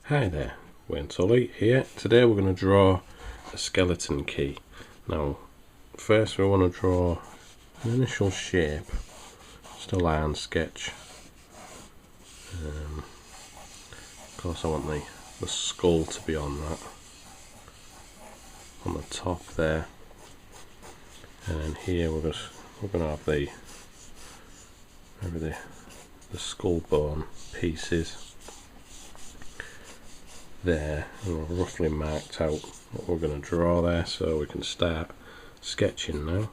Hi there, Wayne Tully here. Today we're going to draw a skeleton key. Now, first we want to draw an initial shape, just a line sketch. Of course I want the skull to be on that, on the top there. And then here we're going to have the skull bone pieces there, and we've roughly marked out what we're going to draw there, so we can start sketching now.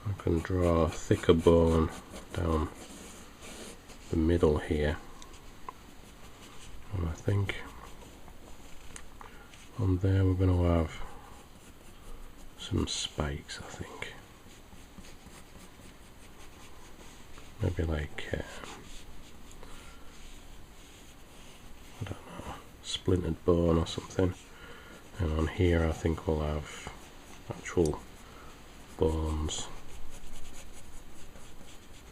I can draw a thicker bone down the middle here, and I think on there we're going to have some spikes, I think. Maybe like I don't know, splintered bone or something. And on here I think we'll have actual bones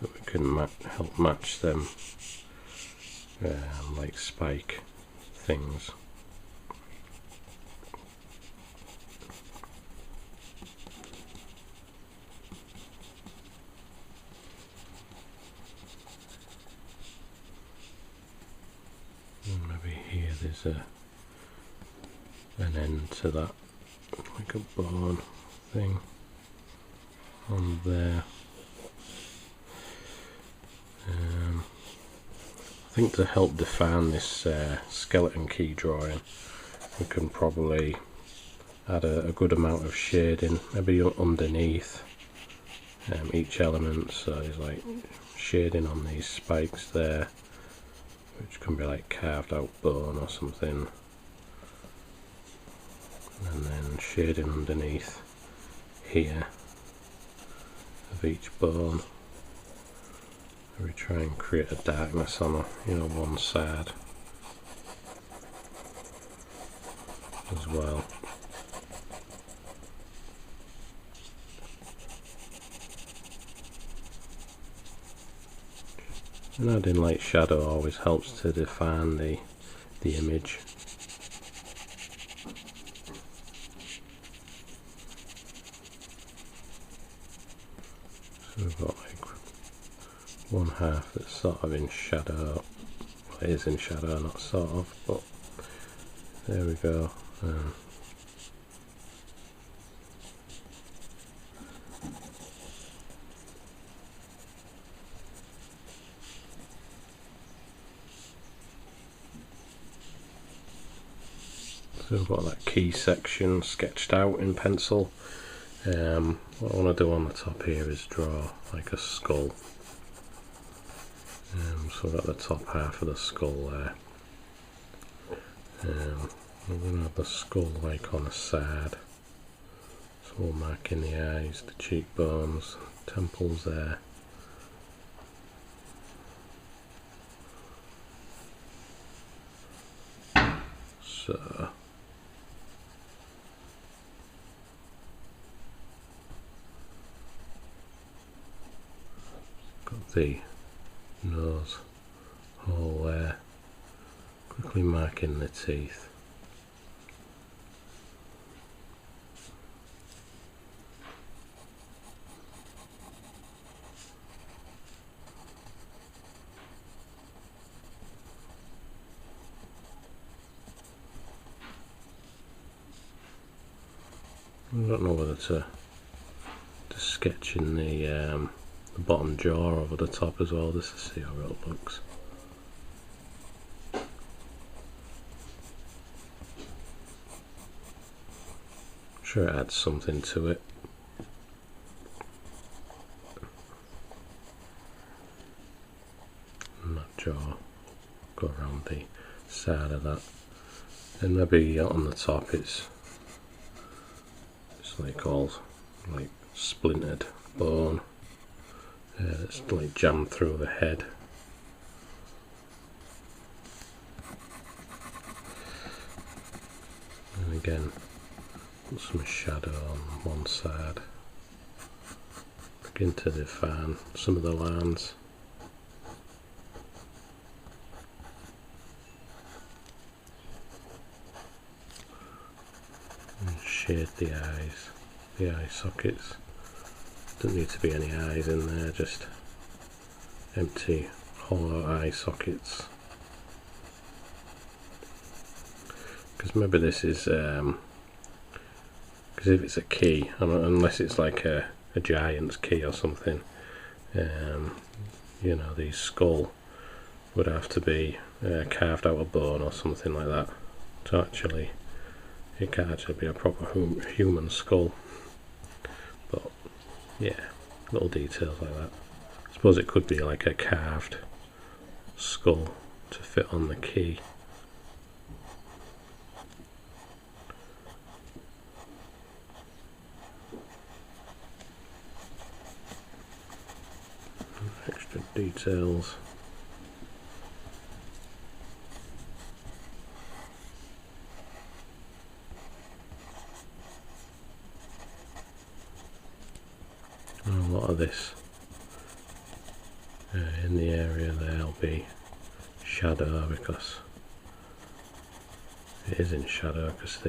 that we can help match them, like spike things. And maybe here there's an end to that, like a bone thing on there. I think to help define this skeleton key drawing, we can probably add a good amount of shading, maybe underneath each element. So there's like shading on these spikes there, which can be like carved out bone or something, and then shading underneath here of each bone. We try and create a darkness on one side as well. And adding light shadow always helps to define the image. So we've got like one half that's sort of in shadow. Well, it is in shadow, not sort of, but there we go. So we've got that key section sketched out in pencil. What I want to do on the top here is draw like a skull. So we've got the top half of the skull there. We're going to have the skull like on a side. So we'll mark in the eyes, the cheekbones, temples there. So got the nose hole there, quickly marking the teeth. I don't know whether to sketch in the bottom jaw over the top as well, just to see how it looks. I'm sure it adds something to it. And that jaw, go around the side of that. And maybe on the top it's like all like splintered bone. It's like jammed through the head. And again, put some shadow on one side. Begin to define some of the lines. shade the eyes, the eye sockets. Doesn't need to be any eyes in there, just empty hollow eye sockets. Because maybe this is, because if it's a key, unless it's like a giant's key or something, you know, the skull would have to be carved out of bone or something like that to actually, it can't actually be a proper human skull. But yeah, little details like that. I suppose it could be like a carved skull to fit on the key. Extra details. A lot of this in the area there'll be shadow, because it is in shadow, because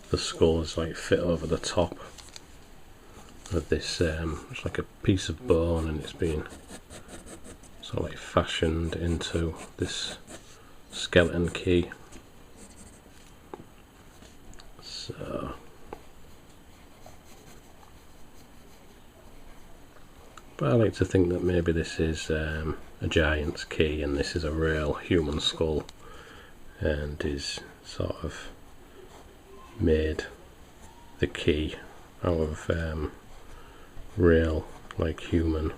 the skull is like fit over the top of this, it's like a piece of bone, and it's been sort of like fashioned into this skeleton key. So but I like to think that maybe this is a giant's key and this is a real human skull, and is sort of made the key out of real, like, human,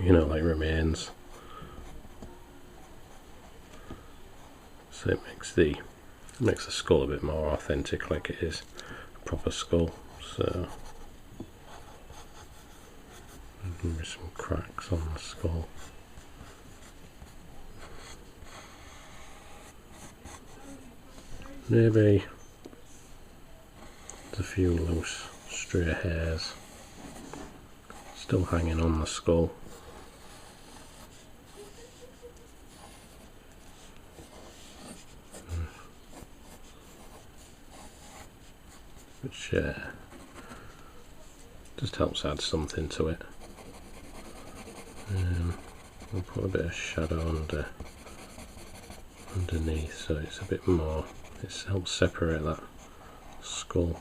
you know, like remains. So it makes the skull a bit more authentic, like it is a proper skull. So there's some cracks on the skull. Maybe there's a few loose stray hairs still hanging on the skull. Which just helps add something to it. We'll put a bit of shadow underneath, so it's a bit more, it helps separate that skull.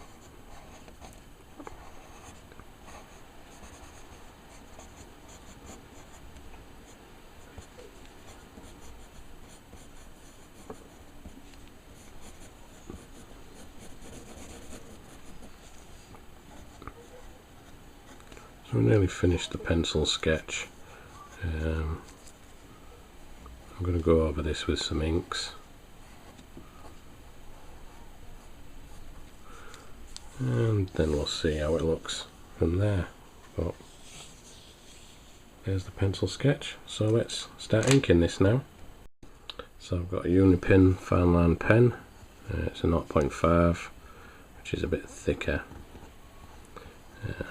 So we nearly finished the pencil sketch. I'm going to go over this with some inks, and then we'll see how it looks from there. But there's the pencil sketch, so let's start inking this now. So I've got a Unipin fine line pen, it's a 0.5, which is a bit thicker.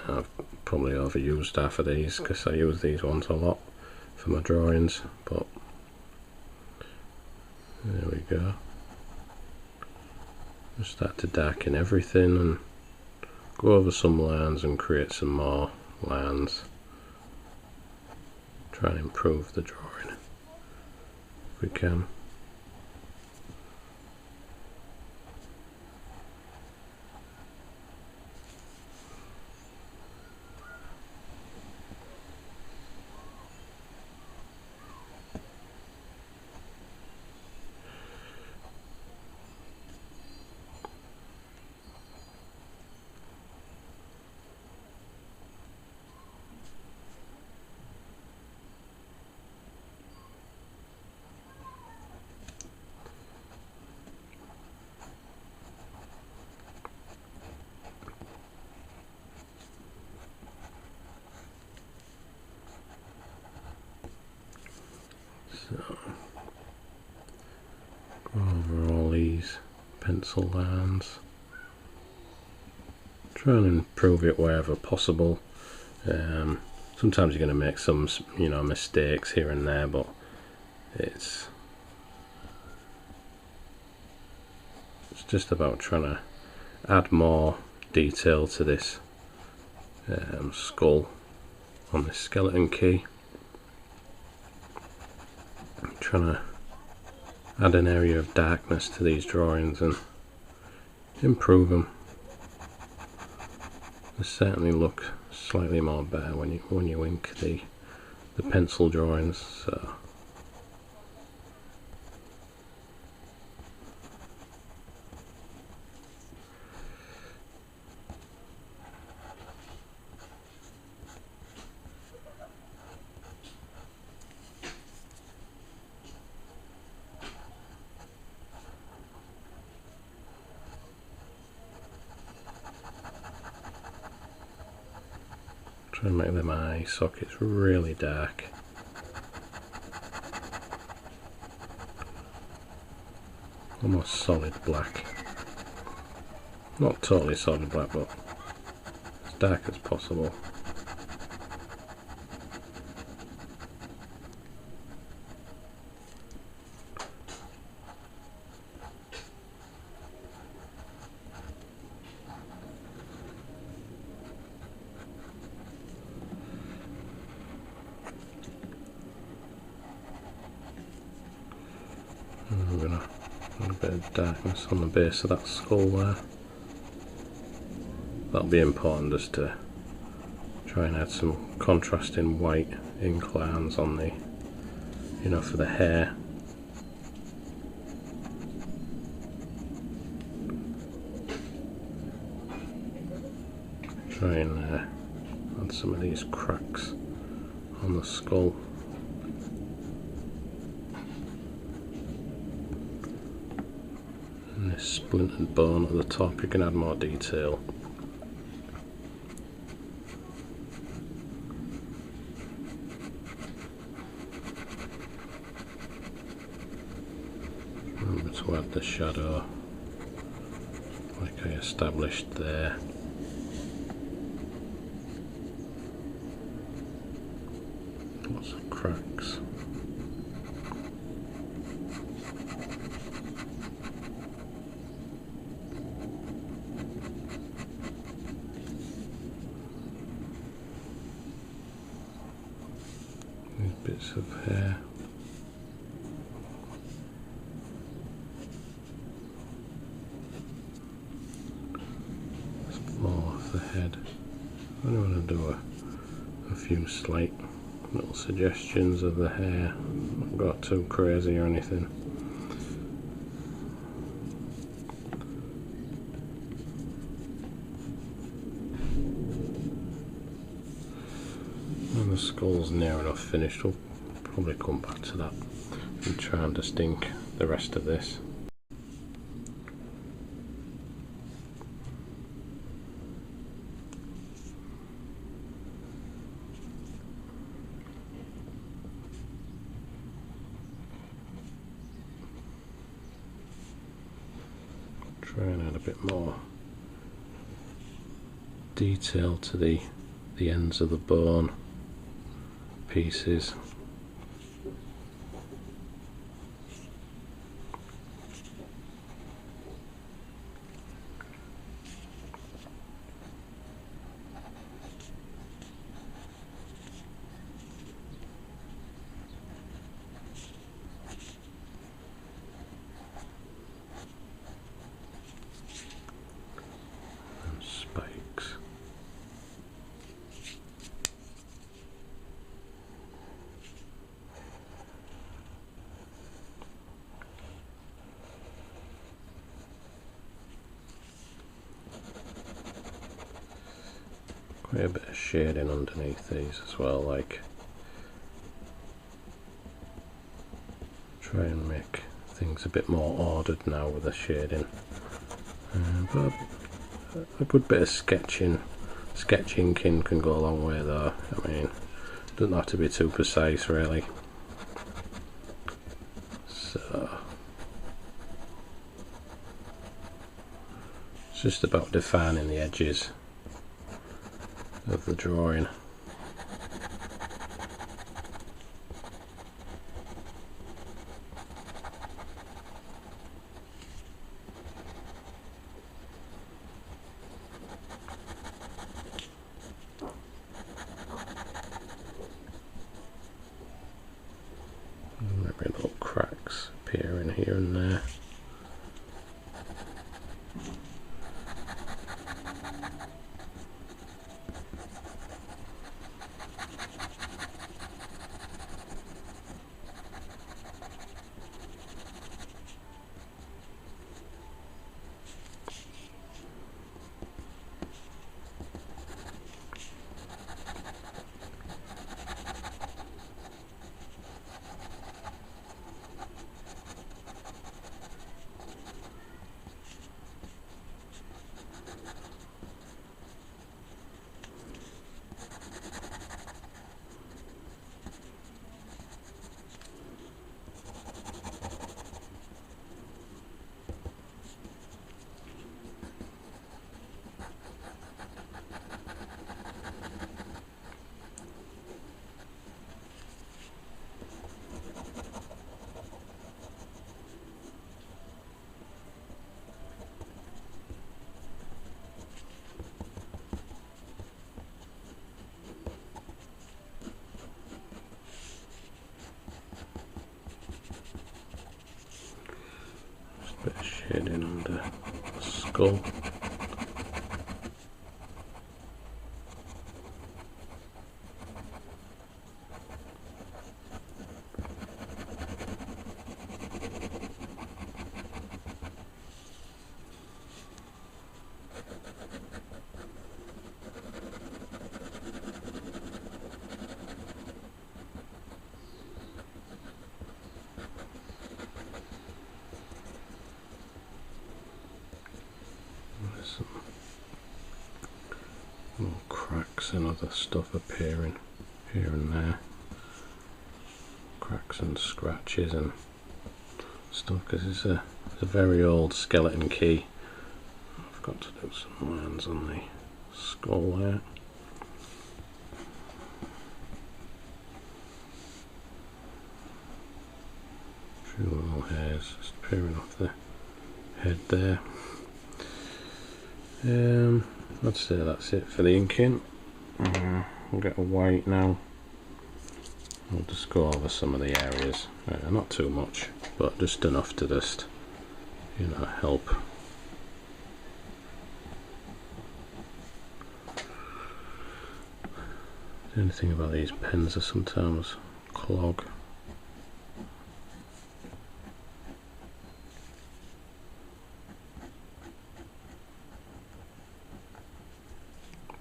I've probably overused half of these because I use these ones a lot for my drawings, but there we go. Just start to darken everything and go over some lines and create some more lines. Try and improve the drawing if we can. So, go over all these pencil lines. Try and improve it wherever possible. Sometimes you're going to make some, you know, mistakes here and there, but it's just about trying to add more detail to this skull on this skeleton key. I'm trying to add an area of darkness to these drawings and improve them. They certainly look slightly more better when you ink the pencil drawings. So try and make them eye sockets really dark. Almost solid black. Not totally solid black, but as dark as possible. I'm going to add a bit of darkness on the base of that skull there. That'll be important just to try and add some contrasting white ink lines on the, for the hair. Try and add some of these cracks on the skull. And this splintered bone at the top, you can add more detail. Remember to add the shadow like I established there. Lots of cracks. These bits of hair. More off the head. I don't want to do a few slight little suggestions of the hair. Not got too crazy or anything. When the skull's near enough finished, we'll probably come back to that and try and just ink the rest of this. Try and add a bit more detail to the ends of the bone pieces. Spikes. Quite a bit of shading underneath these as well, like try and make things a bit more ordered now with the shading. But a good bit of sketching can go a long way though. I mean, doesn't have to be too precise really. So it's just about defining the edges of the drawing. cracks appearing here and there. Bit of shading on the skull. Some more cracks and other stuff appearing here and there. Cracks and scratches and stuff, because it's a very old skeleton key. I've got to do some lines on the skull there. A few little hairs just appearing off the head there. I'd say that's it for the inking. We'll get a white now. I'll just go over some of the areas, not too much, but just enough to just, you know, help. The only thing about these pens are sometimes clog.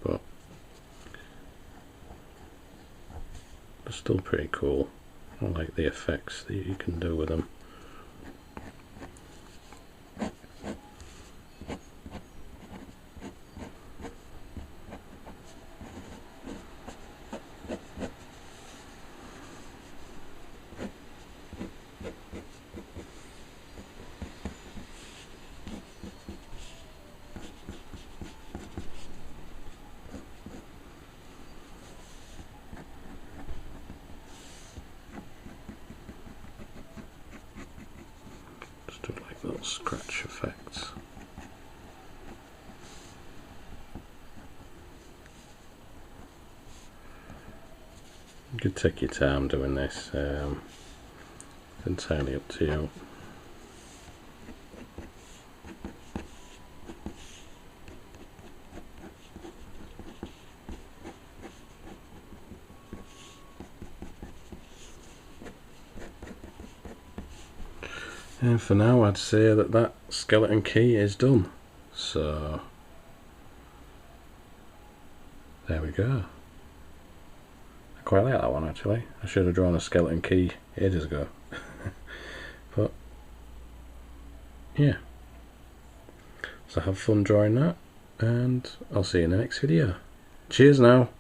But they're still pretty cool. I like the effects that you can do with them. Do like little scratch effects. You could take your time doing this, it's entirely up to you. And for now I'd say that skeleton key is done. So there we go. I quite like that one actually. I should have drawn a skeleton key ages ago. But yeah. So have fun drawing that, and I'll see you in the next video. Cheers now.